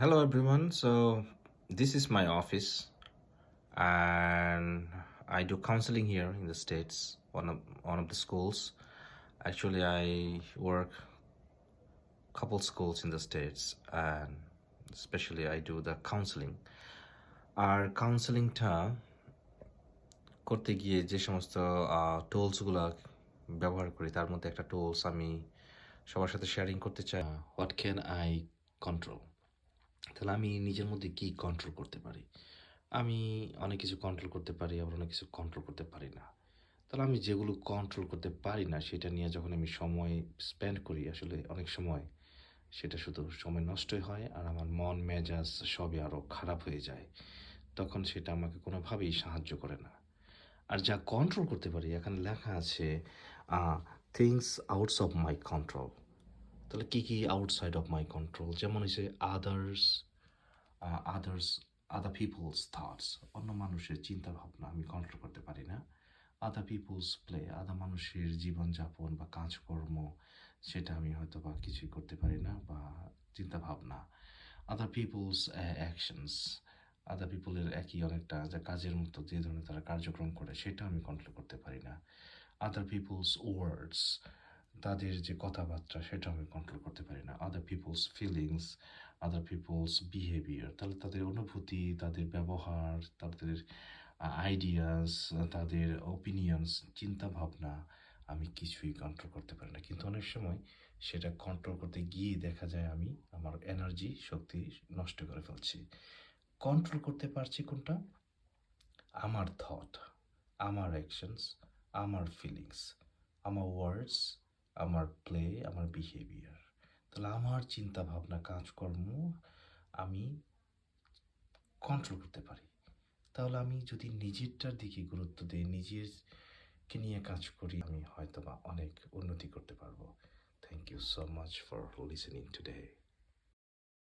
Hello everyone. So this is my office and I do counseling here in the States, one of the schools. Actually I work couple schools in the States and especially I do the counseling. আর কাউন্সেলিংটা করতে গিয়ে যে সমস্ত টুলসগুলো ব্যবহার করি তার মধ্যে একটা tools আমি সবার সাথে শেয়ারিং করতে চাই। What can I control? তাহলে আমি নিজের মধ্যে কি কন্ট্রোল করতে পারি? আমি অনেক কিছু কন্ট্রোল করতে পারি, আবার অনেক কিছু কন্ট্রোল করতে পারি না। তাহলে আমি যেগুলো কন্ট্রোল করতে পারি না, সেটা নিয়ে যখন আমি সময় স্পেন্ড করি, আসলে অনেক সময় সেটা শুধু সময় নষ্টই হয় আর আমার মন মেজাজ সবই আরও খারাপ হয়ে যায়। তখন সেটা আমাকে কোনোভাবেই সাহায্য করে না। আর যা কন্ট্রোল করতে পারি, এখানে লেখা আছে things outs of my control. তাহলে কী কী আউটসাইড অফ মাই কন্ট্রোল? যেমন হচ্ছে আদার্স, আদার্স আদার পিপলস থটস, অন্য মানুষের চিন্তা ভাবনা আমি কন্ট্রোল করতে পারি না। আদার পিপলস প্লে, আদার মানুষের জীবনযাপন বা কাজকর্ম, সেটা আমি হয়তো বা কিছুই করতে পারি না, বা চিন্তা ভাবনা। আদার পিপলস অ্যাকশনস, আদার পিপলের একই অনেকটা যা কাজের মতো যে ধরনের তারা কার্যক্রম করে, সেটা আমি কন্ট্রোল করতে পারি না। আদার পিপলস ওয়ার্ডস, তাদের যে কথাবার্তা সেটা আমি কন্ট্রোল করতে পারি না। আদার পিপলস ফিলিংস, আদার পিপলস বিহেভিয়ার, তাহলে তাদের অনুভূতি, তাদের ব্যবহার, তাদের আইডিয়াস, তাদের ওপিনিয়ন্স, চিন্তা ভাবনা আমি কিছুই কন্ট্রোল করতে পারি না। কিন্তু অনেক সময় সেটা কন্ট্রোল করতে গিয়ে দেখা যায় আমি আমার এনার্জি শক্তি নষ্ট করে ফেলছি। কন্ট্রোল করতে পারছি কোনটা? আমার থট, আমার অ্যাকশনস, আমার ফিলিংস, আমার ওয়ার্ডস, আমার প্লে, আমার বিহেভিয়ার। তাহলে আমার চিন্তা ভাবনা কাজকর্ম আমি কন্ট্রোল করতে পারি। তাহলে আমি যদি নিজেরটার দিকে গুরুত্ব দিই, নিজেরকে নিয়ে কাজ করি, আমি হয়তো বা অনেক উন্নতি করতে পারবো। Thank you so much for listening today.